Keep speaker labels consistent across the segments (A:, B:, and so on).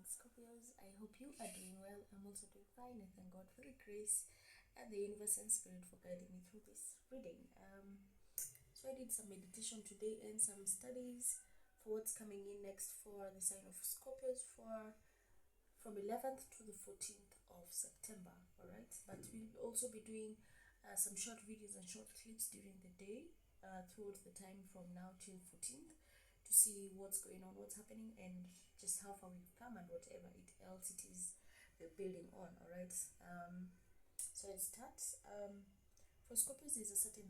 A: Scorpios. I hope you are doing well. I'm also doing fine. I thank God for the grace and the universe and spirit for guiding me through this reading. So I did some meditation today and some studies for what's coming in next for the sign of Scorpios for from 11th to the 14th of September. All right, but we'll also be doing some short videos and short clips during the day throughout the time from now till 14th to see what's going on, what's happening, and just how far we've come and whatever else it is we're building on. All right. So it starts. For Scorpios, there's a certain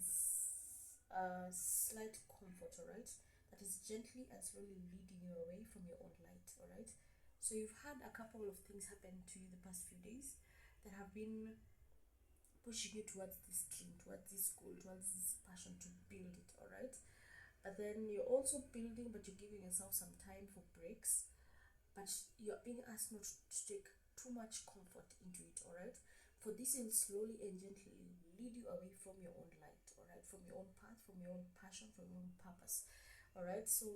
A: slight comfort. All right, that is gently and slowly leading you away from your own light. All right. So you've had a couple of things happen to you the past few days that have been pushing you towards this dream, towards this goal, towards this passion to build it. All right. But then you're also building, but you're giving yourself some time for breaks. But you're being asked not to take too much comfort into it, all right? For this will slowly and gently lead you away from your own light, all right? From your own path, from your own passion, from your own purpose, all right? So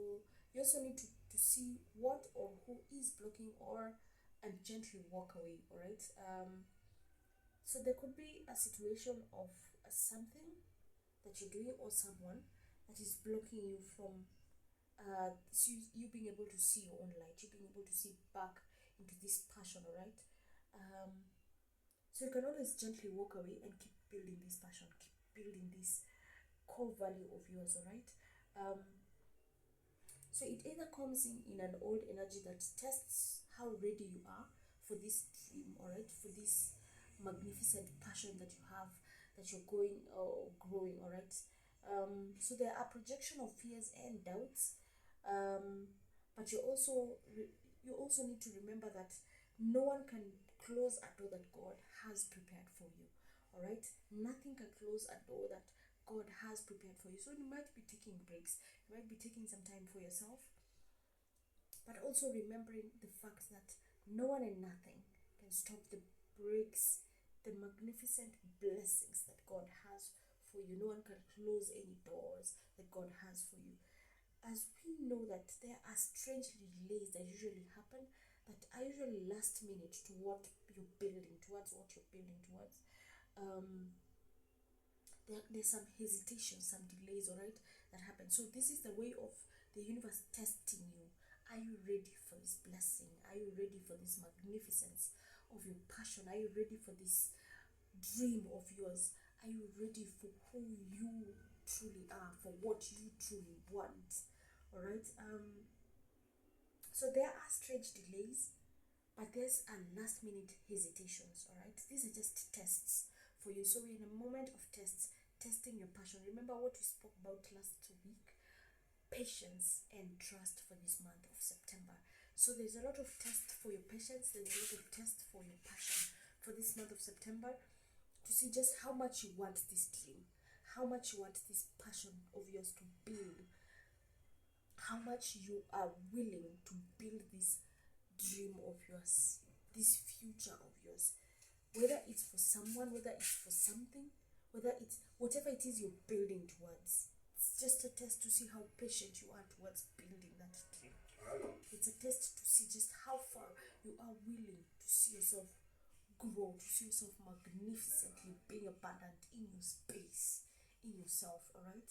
A: you also need to see what or who is blocking and gently walk away, all right? So there could be a situation of something that you're doing or someone that is blocking you from you being able to see your own light, you being able to see back into this passion, all right? So you can always gently walk away and keep building this passion, keep building this core value of yours, all right? So it either comes in an old energy that tests how ready you are for this dream, all right? For this magnificent passion that you have, that you're going or growing, all right? So there are projection of fears and doubts, but you also need to remember that no one can close a door that God has prepared for you. All right, nothing can close a door that God has prepared for you. So you might be taking breaks, you might be taking some time for yourself, but also remembering the fact that no one and nothing can stop the breaks, the magnificent blessings that God has for you. No one can close any doors that God has for you. As we know that there are strange delays that usually happen, that are usually last minute to what you're building towards, there's some hesitation, some delays, all right, that happen. So this is the way of the universe testing you. Are you ready for this blessing? Are you ready for this magnificence of your passion? Are you ready for this dream of yours? Are you ready for who you truly are, for what you truly want? All right. So there are strange delays, but there's a last minute hesitations. All right. These are just tests for you. So we're in a moment of tests, testing your passion. Remember what we spoke about last week: patience and trust for this month of September. So there's a lot of test for your patience. There's a lot of test for your passion for this month of September, to see just how much you want this dream, how much you want this passion of yours to build, how much you are willing to build this dream of yours, this future of yours, whether it's for someone, whether it's for something, whether it's whatever it is you're building towards. It's just a test to see how patient you are towards building that dream. It's a test to see just how far you are willing to see yourself grow, to see yourself magnificently being abundant in your space, in yourself, all right?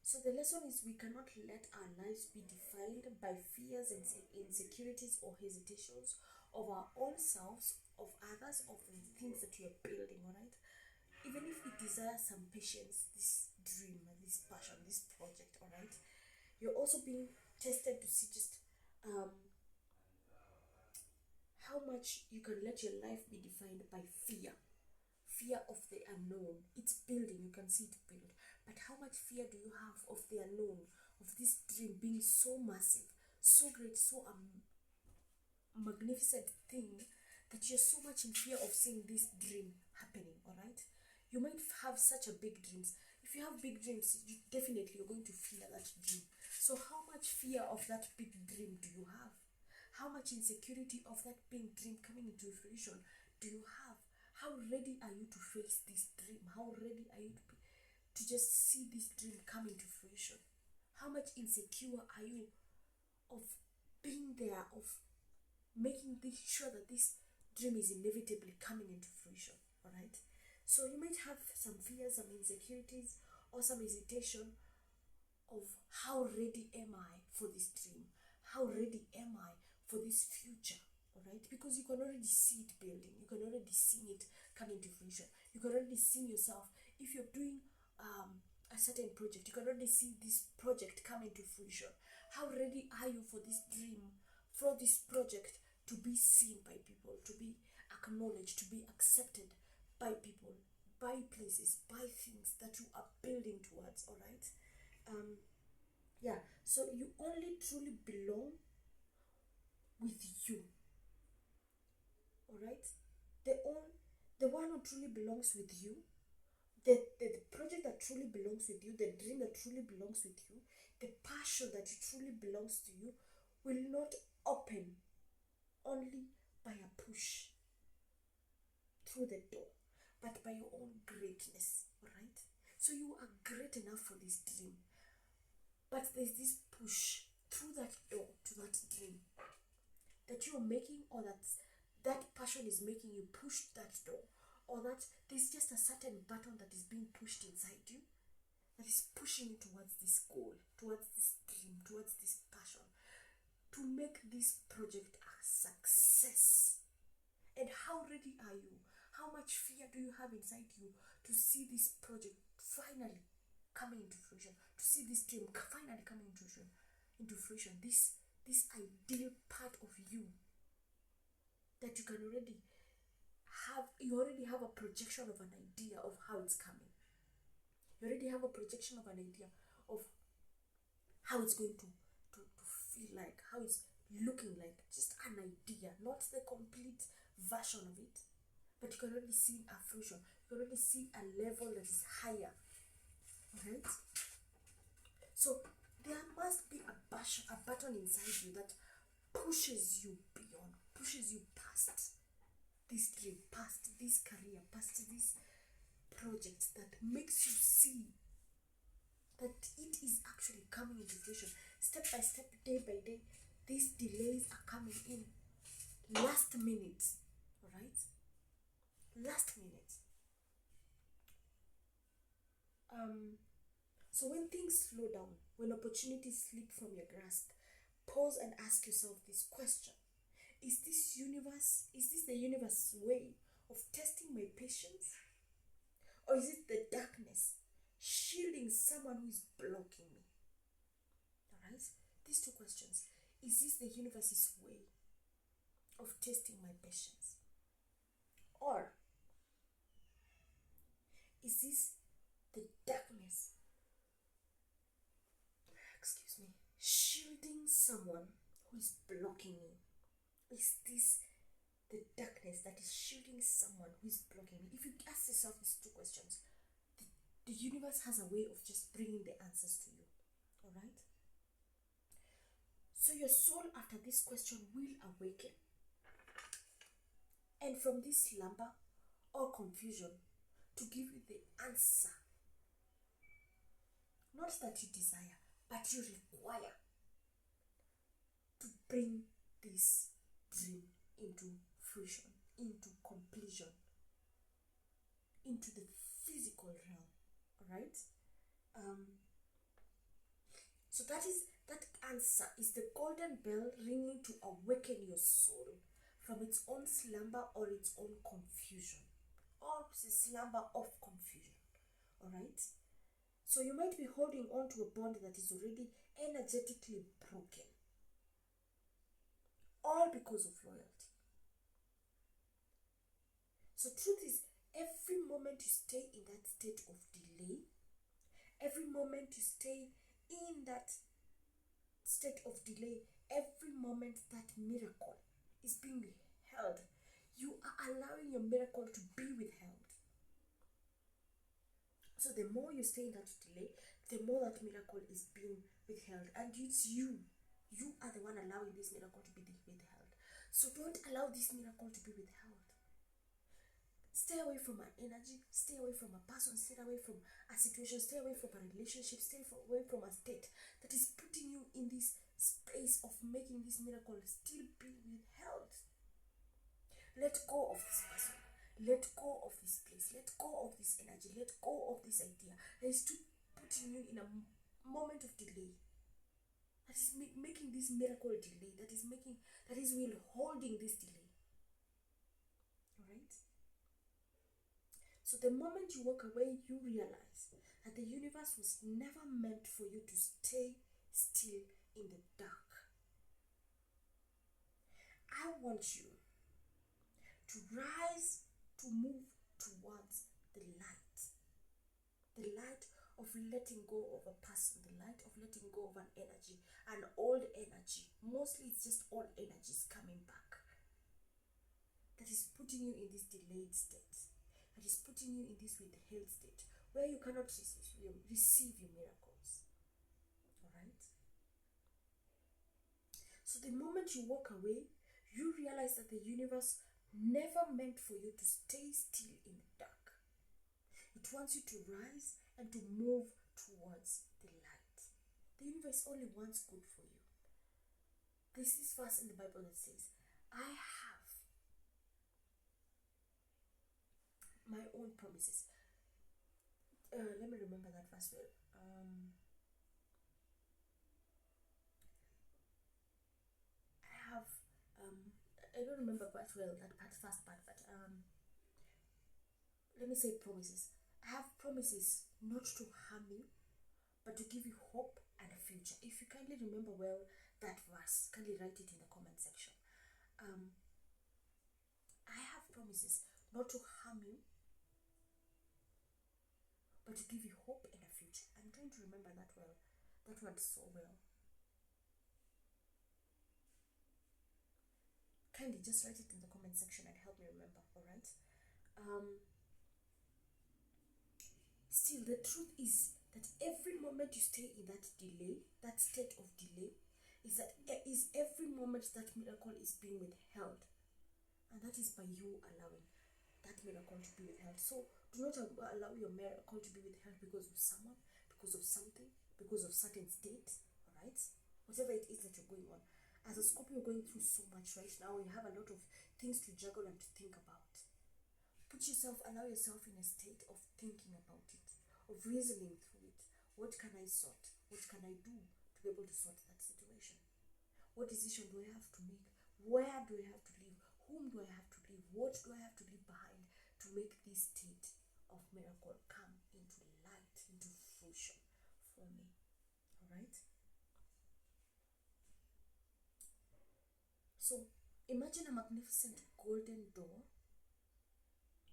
A: So the lesson is, we cannot let our lives be defined by fears and insecurities or hesitations of our own selves, of others, of the things that we are building, all right? Even if it desires some patience, this dream, this passion, this project, all right? You're also being tested to see just how much you can let your life be defined by fear of the unknown. It's building, you can see it build, but how much fear do you have of the unknown, of this dream being so massive, so great, so magnificent thing, that you're so much in fear of seeing this dream happening? All right, you might have such a big dreams. If you have big dreams, definitely you're going to fear that dream. So how much fear of that big dream do you have? How much insecurity of that big dream coming into fruition do you have? How ready are you to face this dream? How ready are you to just see this dream come into fruition? How much insecure are you of being there, of making this sure that this dream is inevitably coming into fruition. All right. So you might have some fears, some insecurities, or some hesitation of how ready am I for this dream? How ready am I for this future? All right, because you can already see it building. You can already see it coming to fruition. You can already see yourself. If you're doing a certain project, you can already see this project coming to fruition. How ready are you for this dream, for this project to be seen by people, to be acknowledged, to be accepted by people, by places, by things that you are building towards? All right. Yeah, so you only truly belong with you. All right. The one who truly belongs with you, the project that truly belongs with you, the dream that truly belongs with you, the passion that truly belongs to you, will not open only by a push through the door, but by your own greatness. All right. So you are great enough for this dream, but there's this push through that door to that dream that you're making, or that passion is making you push that door, or that there's just a certain button that is being pushed inside you that is pushing you towards this goal, towards this dream, towards this passion, to make this project a success. And how ready are you? How much fear do you have inside you to see this project finally coming into fruition, to see this dream finally coming into fruition, this ideal part of you that you already have a projection of an idea of how it's coming. You already have a projection of an idea of how it's going to feel like, how it's looking like, just an idea, not the complete version of it. But you can already see a fruition. You can already see a level that is higher. Right? So there must be a button inside you that pushes you beyond, pushes you past this dream, past this career, past this project, that makes you see that it is actually coming into fruition. Step by step, day by day, these delays are coming in. Last minute, all right? Last minute. So when things slow down, when opportunities slip from your grasp, pause and ask yourself this question. Is this the universe's way of testing my patience? Or is it the darkness shielding someone who is blocking me? Alright? These two questions. Is this the universe's way of testing my patience? Or is this the darkness, shielding someone who is blocking me? Is this the darkness that is shielding someone who is blocking me? If you ask yourself these two questions, the universe has a way of just bringing the answers to you. Alright? So your soul, after this question, will awaken. And from this slumber or confusion, to give you the answer. Not that you desire, but you require to bring this dream into fruition, into completion, into the physical realm. Alright? So that answer is the golden bell ringing to awaken your soul from its own slumber or its own confusion, or the slumber of confusion. Alright? So you might be holding on to a bond that is already energetically broken, all because of loyalty. So truth is, every moment you stay in that state of delay, every moment you stay in that state of delay, every moment that miracle is being withheld, you are allowing your miracle to be withheld. So the more you stay in that delay, the more that miracle is being withheld. And it's you. You are the one allowing this miracle to be withheld. So don't allow this miracle to be withheld. Stay away from an energy, stay away from a person, stay away from a situation, stay away from a relationship, stay away from a state that is putting you in this space of making this miracle still be withheld. Let go of this person. Let go of this place. Let go of this energy. Let go of this idea that is still putting you in a moment of delay. That is making this miracle delay. That is withholding this delay. Alright? So the moment you walk away, you realize that the universe was never meant for you to stay still in the dark. I want you to rise, to move towards the light. The light of letting go of a person, the light of letting go of an energy, an old energy. Mostly it's just old energies coming back. That is putting you in this delayed state. That is putting you in this withheld state where you cannot receive your miracles. Alright? So the moment you walk away, you realize that the universe never meant for you to stay still in the dark. It wants you to rise and to move towards the light. The universe only wants good for you. There's this verse in the Bible that says, I have my own promises. Let me remember that verse well. I don't remember quite well that first part, but let me say promises. I have promises not to harm you, but to give you hope and a future. If you kindly remember well that verse, kindly write it in the comment section. I have promises not to harm you, but to give you hope and a future. I'm trying to remember that word so well. Kindly just write it in the comment section and help me remember, alright? Still, the truth is that every moment you stay in that delay, that state of delay, is every moment that miracle is being withheld. And that is by you allowing that miracle to be withheld. So do not allow your miracle to be withheld because of someone, because of something, because of certain state, alright? Whatever it is that you're going on. As a Scorpio going through so much right now, you have a lot of things to juggle and to think about. Allow yourself in a state of thinking about it, of reasoning through it. What can I sort? What can I do to be able to sort that situation? What decision do I have to make? Where do I have to live? Whom do I have to leave? What do I have to leave behind to make this state of miracle come into light, into fruition for me? Alright? So imagine a magnificent golden door.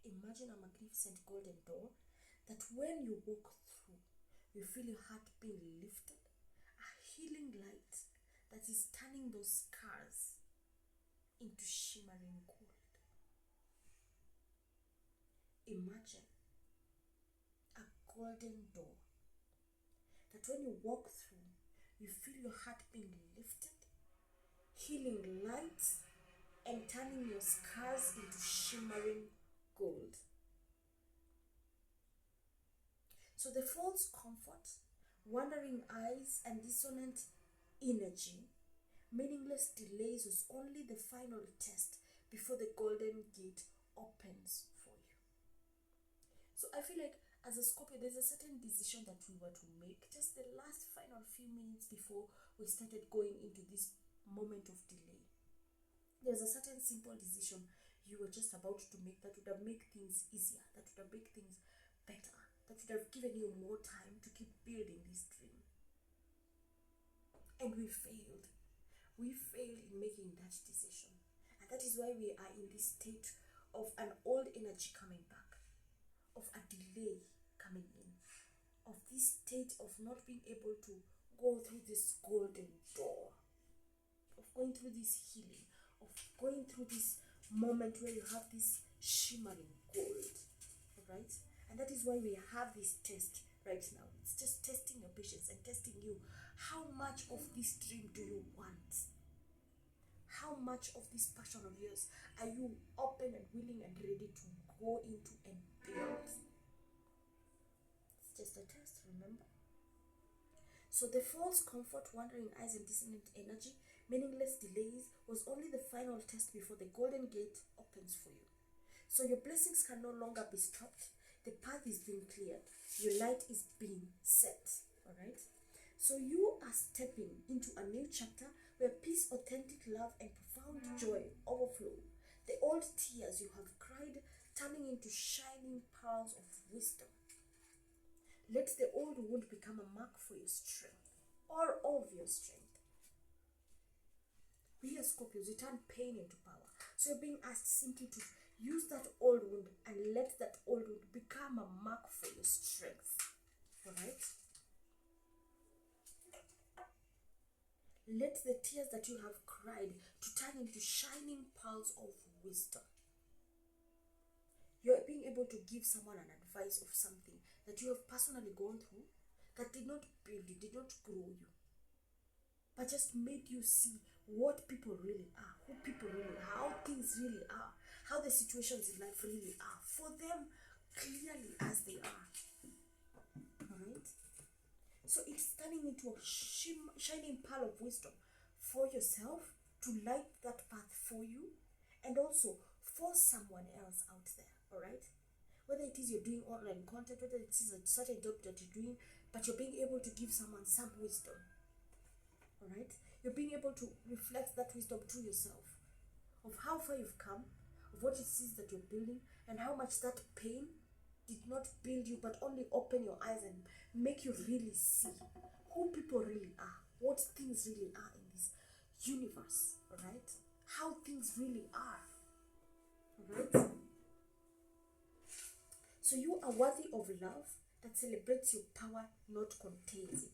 A: Imagine a magnificent golden door that when you walk through, you feel your heart being lifted. A healing light that is turning those scars into shimmering gold. Imagine a golden door that when you walk through, you feel your heart being lifted, healing light, and turning your scars into shimmering gold. So the false comfort, wandering eyes, and dissonant energy, meaningless delays was only the final test before the golden gate opens for you. So I feel like as a Scorpio, there's a certain decision that we were to make just the last final few minutes before we started going into this moment of delay. There's a certain simple decision you were just about to make that would have made things easier, that would have made things better, that would have given you more time to keep building this dream. And we failed. We failed in making that decision. And that is why we are in this state of an old energy coming back, of a delay coming in, of this state of not being able to go through this golden door, of going through this healing, of going through this moment where you have this shimmering gold, alright? And that is why we have this test right now. It's just testing your patience and testing you. How much of this dream do you want? How much of this passion of yours are you open and willing and ready to go into and build? It's just a test, remember? So the false comfort, wandering eyes, and dissonant energy, meaningless delays, was only the final test before the golden gate opens for you. So your blessings can no longer be stopped. The path is being cleared. Your light is being set. All right. So you are stepping into a new chapter where peace, authentic love, and profound joy overflow. The old tears you have cried turning into shining pearls of wisdom. Let the old wound become a mark for your strength, or of your strength. We as Scorpios, we turn pain into power. So you're being asked simply to use that old wound and let that old wound become a mark for your strength. Alright? Let the tears that you have cried to turn into shining pearls of wisdom. You're being able to give someone an advice of something that you have personally gone through that did not build you, did not grow you, but just made you see what people really are, who people really are, how things really are, how the situations in life really are, for them clearly as they are. Alright? So it's turning into a shining pearl of wisdom for yourself to light that path for you and also for someone else out there. Alright? Whether it is you're doing online content, whether it is a certain job that you're doing, but you're being able to give someone some wisdom. Alright? You're being able to reflect that wisdom to yourself of how far you've come, of what it is that you're building, and how much that pain did not build you but only open your eyes and make you really see who people really are, what things really are in this universe. Alright? How things really are. Alright? So you are worthy of love that celebrates your power, not contains it.